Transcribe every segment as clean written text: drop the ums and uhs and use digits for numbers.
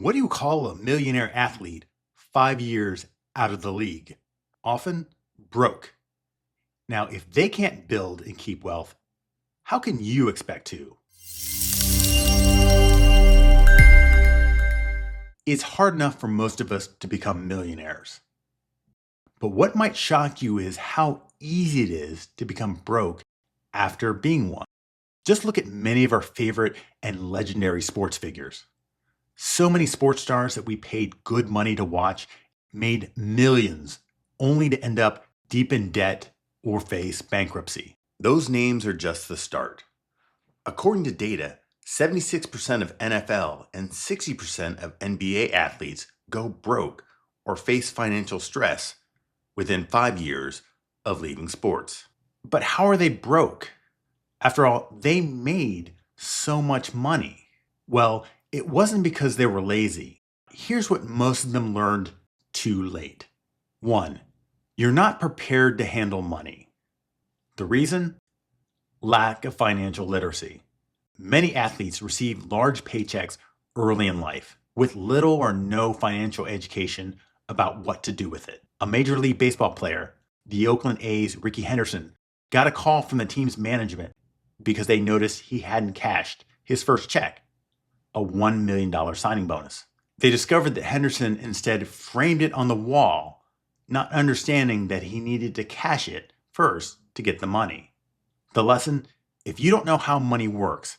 What do you call a millionaire athlete 5 years out of the league? Often broke. Now, if they can't build and keep wealth, how can you expect to? It's hard enough for most of us to become millionaires. But what might shock you is how easy it is to become broke after being one. Just look at many of our favorite and legendary sports figures. So many sports stars that we paid good money to watch made millions only to end up deep in debt or face bankruptcy. Those names are just the start. According to data, 76% of NFL and 60% of NBA athletes go broke or face financial stress within 5 years of leaving sports. But how are they broke? After all, they made so much money. Well, it wasn't because they were lazy. Here's what most of them learned too late. 1. You're not prepared to handle money. The reason? Lack of financial literacy. Many athletes receive large paychecks early in life with little or no financial education about what to do with it. A Major League Baseball player, the Oakland A's Ricky Henderson, got a call from the team's management because they noticed he hadn't cashed his first check, a $1 million signing bonus. They discovered that Henderson instead framed it on the wall, not understanding that he needed to cash it first to get the money. The lesson: if you don't know how money works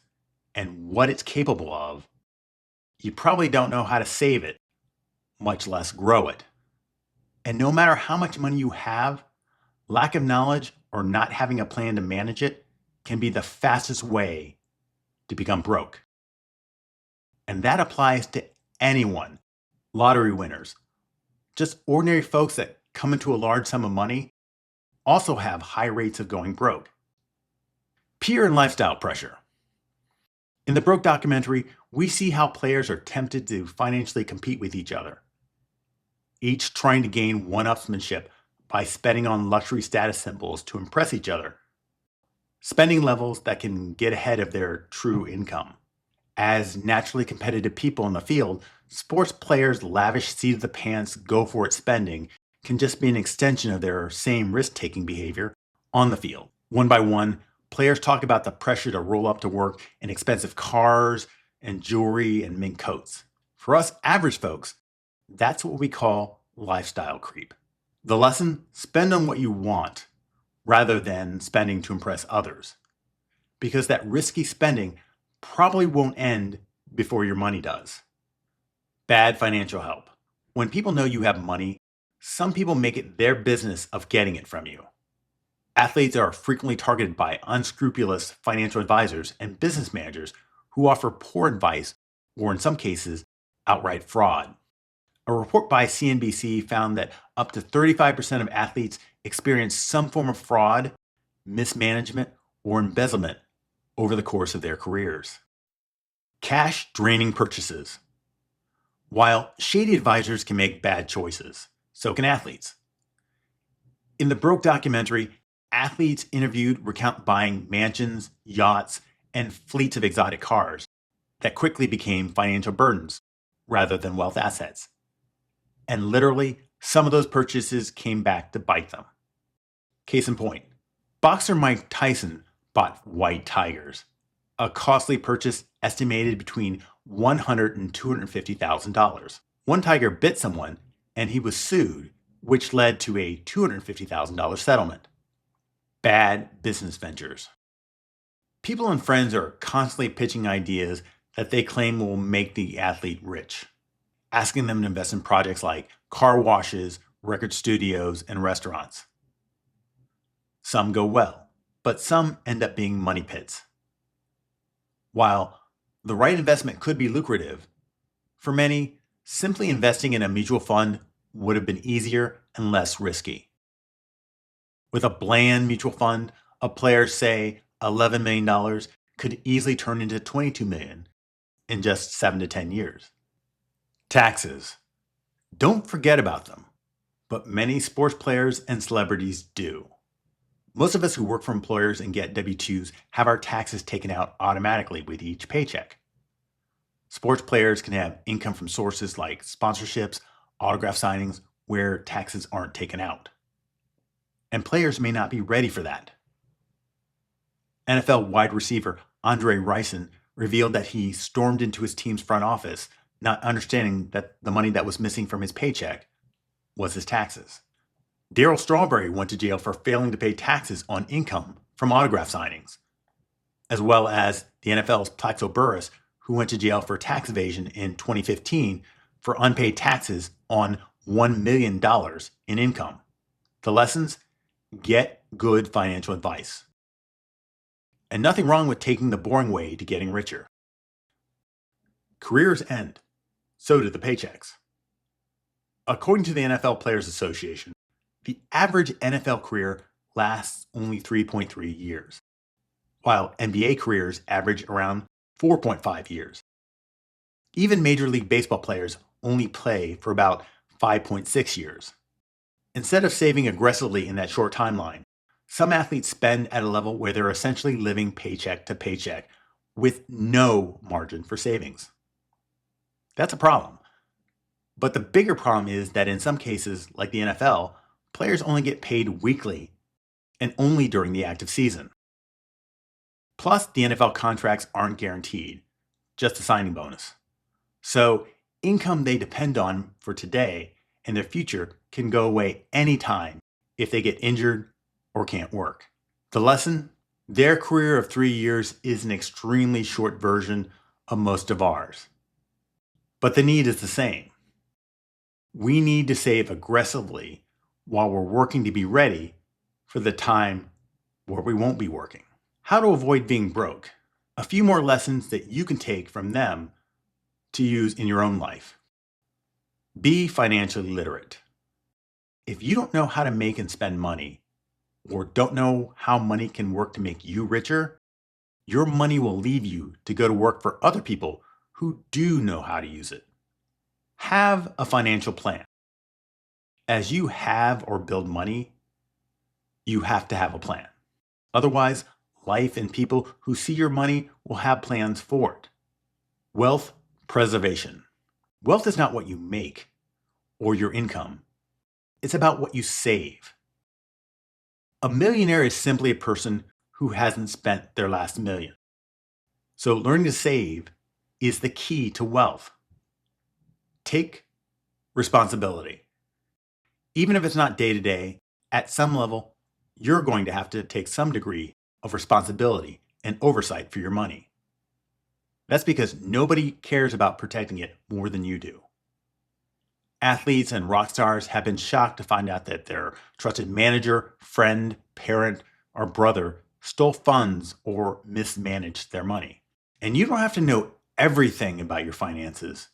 and what it's capable of, you probably don't know how to save it, much less grow it. And no matter how much money you have, lack of knowledge or not having a plan to manage it can be the fastest way to become broke. And that applies to anyone. Lottery winners, just ordinary folks that come into a large sum of money, also have high rates of going broke. Peer and lifestyle pressure. In the Broke documentary, we see how players are tempted to financially compete with each other, each trying to gain one-upsmanship by spending on luxury status symbols to impress each other, spending levels that can get ahead of their true income. As naturally competitive people in the field, sports players' lavish seat-of-the-pants, go-for-it spending can just be an extension of their same risk-taking behavior on the field. One by one, players talk about the pressure to roll up to work in expensive cars and jewelry and mink coats. For us average folks, that's what we call lifestyle creep. The lesson: spend on what you want rather than spending to impress others, because that risky spending probably won't end before your money does. Bad financial help. When people know you have money, some people make it their business of getting it from you. Athletes are frequently targeted by unscrupulous financial advisors and business managers who offer poor advice or, in some cases, outright fraud. A report by CNBC found that up to 35% of athletes experience some form of fraud, mismanagement, or embezzlement over the course of their careers. Cash draining purchases. While shady advisors can make bad choices, so can athletes. In the Broke documentary, athletes interviewed recount buying mansions, yachts, and fleets of exotic cars that quickly became financial burdens rather than wealth assets. And literally, some of those purchases came back to bite them. Case in point, boxer Mike Tyson bought white tigers, a costly purchase estimated between $100,000 and $250,000. One tiger bit someone, and he was sued, which led to a $250,000 settlement. Bad business ventures. People and friends are constantly pitching ideas that they claim will make the athlete rich, asking them to invest in projects like car washes, record studios, and restaurants. Some go well, but some end up being money pits. While the right investment could be lucrative, for many, simply investing in a mutual fund would have been easier and less risky. With a bland mutual fund, a player, say $11 million, could easily turn into $22 million in just 7 to 10 years. Taxes. Don't forget about them, but many sports players and celebrities do. Most of us who work for employers and get W-2s have our taxes taken out automatically with each paycheck. Sports players can have income from sources like sponsorships, autograph signings, where taxes aren't taken out. And players may not be ready for that. NFL wide receiver Andre Rison revealed that he stormed into his team's front office, not understanding that the money that was missing from his paycheck was his taxes. Darryl Strawberry went to jail for failing to pay taxes on income from autograph signings, as well as the NFL's Plaxico Burress, who went to jail for tax evasion in 2015 for unpaid taxes on $1 million in income. The lessons: get good financial advice. And nothing wrong with taking the boring way to getting richer. Careers end. So do the paychecks. According to the NFL Players Association, the average NFL career lasts only 3.3 years, while NBA careers average around 4.5 years. Even Major League Baseball players only play for about 5.6 years. Instead of saving aggressively in that short timeline, some athletes spend at a level where they're essentially living paycheck to paycheck with no margin for savings. That's a problem. But the bigger problem is that in some cases, like the NFL, players only get paid weekly and only during the active season. Plus, the NFL contracts aren't guaranteed, just a signing bonus. So, income they depend on for today and their future can go away anytime if they get injured or can't work. The lesson: their career of 3 years is an extremely short version of most of ours. But the need is the same. We need to save aggressively while we're working to be ready for the time where we won't be working. How to avoid being broke. A few more lessons that you can take from them to use in your own life. Be financially literate. If you don't know how to make and spend money, or don't know how money can work to make you richer, your money will leave you to go to work for other people who do know how to use it. Have a financial plan. As you have or build money, you have to have a plan. Otherwise, life and people who see your money will have plans for it. Wealth preservation. Wealth is not what you make or your income. It's about what you save. A millionaire is simply a person who hasn't spent their last million. So learning to save is the key to wealth. Take responsibility. Even if it's not day to day, at some level, you're going to have to take some degree of responsibility and oversight for your money. That's because nobody cares about protecting it more than you do. Athletes and rock stars have been shocked to find out that their trusted manager, friend, parent, or brother stole funds or mismanaged their money. And you don't have to know everything about your finances,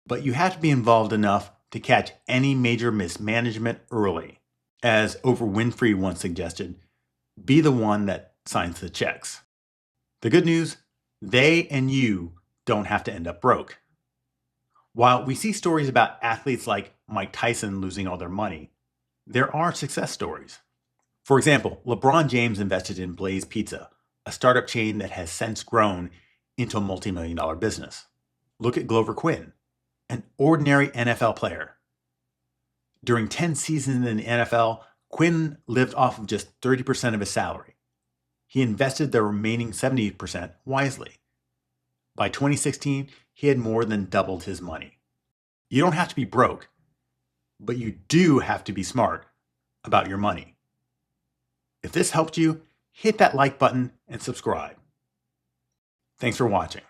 but you have to be involved enough to catch any major mismanagement early. As Oprah Winfrey once suggested, be the one that signs the checks. The good news: they and you don't have to end up broke. While we see stories about athletes like Mike Tyson losing all their money, there are success stories. For example, LeBron James invested in Blaze Pizza, a startup chain that has since grown into a multi-million-dollar business. Look at Glover Quinn, an ordinary NFL player. During 10 seasons in the NFL, Quinn lived off of just 30% of his salary. He invested the remaining 70% wisely. By 2016, he had more than doubled his money. You don't have to be broke, but you do have to be smart about your money. If this helped you, hit that like button and subscribe. Thanks for watching.